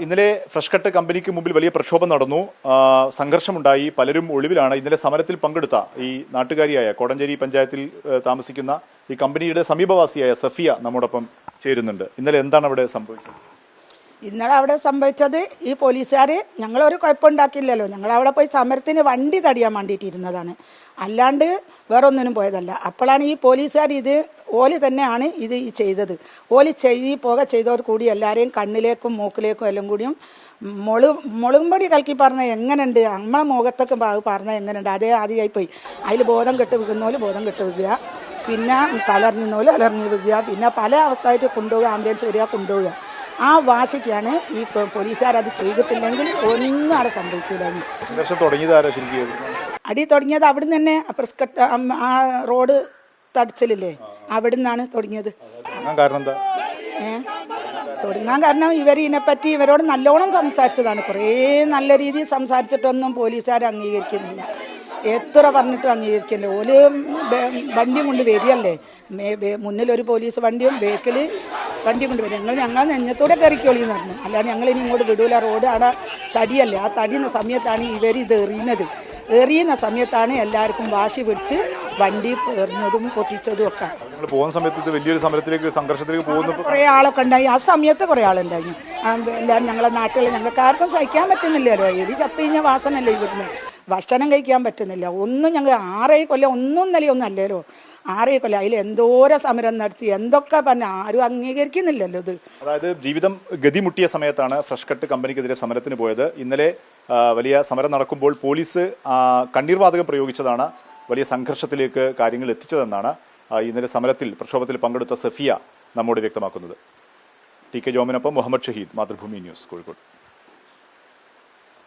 ഇന്നലെ fresh cut കമ്പനിക്ക് മുമ്പിൽ വലിയ പ്രക്ഷോഭം നടന്നു. സംഘർഷമുണ്ടായി. പലരും ഒളിവിലാണ്. ഇന്നലെ സമരത്തിൽ പങ്കെടുത്ത ഈ നാട്ടുകാരിയായ കോടഞ്ചേരി പഞ്ചായത്തിൽ താമസിക്കുന്ന ഈ കമ്പനിയുടെ സമീപവാസിയായ സഫിയ നമ്മോടൊപ്പം ചേരുന്നുണ്ട്. ഇന്നലെ എന്താണ് അവിടെ സംഭവിച്ചത്? ഇന്നലെ അവിടെ സംഭവിച്ചത്, ഈ പോലീസുകാർ ഞങ്ങളൊരു കുഴപ്പമുണ്ടാക്കില്ലല്ലോ. ഞങ്ങളവിടെ പോയി സമരത്തിന് വണ്ടി തടിയാൻ വേണ്ടിയിട്ടിരുന്നതാണ്, അല്ലാണ്ട് വേറെ ഒന്നിനും പോയതല്ല. അപ്പോഴാണ് ഈ പോലീസുകാർ ഓല് തന്നെയാണ് ഇത് ചെയ്തത്. ഈ പുക ചെയ്തവർ കൂടി എല്ലാവരെയും കണ്ണിലേക്കും മൂക്കിലേക്കും എല്ലാം കൂടിയും മുളകുംപൊടി കലക്കി പറഞ്ഞാൽ എങ്ങനെയുണ്ട്, നമ്മളെ മുഖത്തൊക്കെ പറഞ്ഞാൽ എങ്ങനെയുണ്ട്, അതേ ആദ്യമായി പോയി. അതിൽ ബോധം കെട്ട് വീഴുന്നോല് ബോധം കെട്ട് വീഴുക, പിന്നെ തലറിഞ്ഞോല് അലറിഞ്ഞ് വീഴുക, പിന്നെ പല അവസ്ഥയായിട്ട് കൊണ്ടുപോവുക, ആംബുലൻസ് വരിക, കൊണ്ടുപോവുക. ആ വാശിക്കാണ് ഈ പോലീസുകാർ അത് ചെയ്തിട്ടില്ലെങ്കിൽ ഒന്നും അവിടെ സംഭവിക്കില്ലായിരുന്നു. അടി തുടങ്ങിയത് അവിടെ നിന്ന് തന്നെ പ്രസ്കട്ട് ആ റോഡ് തടച്ചിലില്ലേ, അവിടെ നിന്നാണ് തുടങ്ങിയത്. തുടങ്ങാൻ കാരണം ഇതിനെപ്പറ്റി ഇവരോട് നല്ലോണം സംസാരിച്ചതാണ്. കുറേ നല്ല രീതിയിൽ സംസാരിച്ചിട്ടൊന്നും പോലീസുകാർ അംഗീകരിക്കുന്നില്ല. എത്ര പറഞ്ഞിട്ടും അംഗീകരിക്കില്ല. ഓല് വണ്ടിയും കൊണ്ട് വരികയല്ലേ, മുന്നിലൊരു പോലീസ് വണ്ടിയും ബേക്കിൽ വണ്ടിയും കൊണ്ട് വരും. ഞങ്ങൾ നെഞ്ഞത്തോടെ കയറിക്കോളിന്ന് പറഞ്ഞു, അല്ലാണ്ട് ഞങ്ങളിനി ഇങ്ങോട്ട് വിടൂല. റോഡ് അവിടെ തടിയല്ലേ, ആ തടിയുന്ന സമയത്താണ് ഇത് എറിയുന്ന സമയത്താണ് എല്ലാവർക്കും വാശി പിടിച്ച് വണ്ടി എറിഞ്ഞതും പൊട്ടിച്ചതും ഒക്കെ. പോകുന്ന സമയത്ത് വലിയൊരു സമരത്തിലേക്ക് സംഘർഷത്തിലേക്ക് പോകുന്ന കുറേ ആളൊക്കെ ഉണ്ടായി. ആ സമയത്ത് കുറേ ആളുണ്ടായി. എല്ലാവരും ഞങ്ങളെ നാട്ടിൽ ഞങ്ങൾക്ക് ആർക്കും സഹിക്കാൻ പറ്റുന്നില്ലല്ലോ. ചത്തു കഴിഞ്ഞ വാസനല്ലേ ഇവിടുന്ന്, ഭക്ഷണം കഴിക്കാൻ പറ്റുന്നില്ല. ഒന്നും ഞങ്ങൾ 6 കൊല്ലം ഒന്നും നിലയൊന്നും അല്ലല്ലോ. 6 കൊല്ലം അതിൽ എന്തോരം സമരം നടത്തി, എന്തൊക്കെ പറഞ്ഞ ആരും അംഗീകരിക്കുന്നില്ലല്ലോ ഇത്. അതായത് ജീവിതം ഗതിമുട്ടിയ സമയത്താണ് ഫ്രഷ് കട്ട് കമ്പനിക്കെതിരെ സമരത്തിന് പോയത്. ഇന്നലെ വലിയ സമരം നടക്കുമ്പോൾ പോലീസ് കണ്ണീർ വാതകം പ്രയോഗിച്ചതാണ് വലിയ സംഘർഷത്തിലേക്ക് കാര്യങ്ങൾ എത്തിച്ചതെന്നാണ് ഇന്നലെ സമരത്തിൽ പ്രക്ഷോഭത്തിൽ പങ്കെടുത്ത സഫിയ നമ്മോട് വ്യക്തമാക്കുന്നത്. ടി കെ ജോമിനൊപ്പം മുഹമ്മദ് ഷഹീദ്, മാതൃഭൂമി ന്യൂസ്, കോഴിക്കോട്.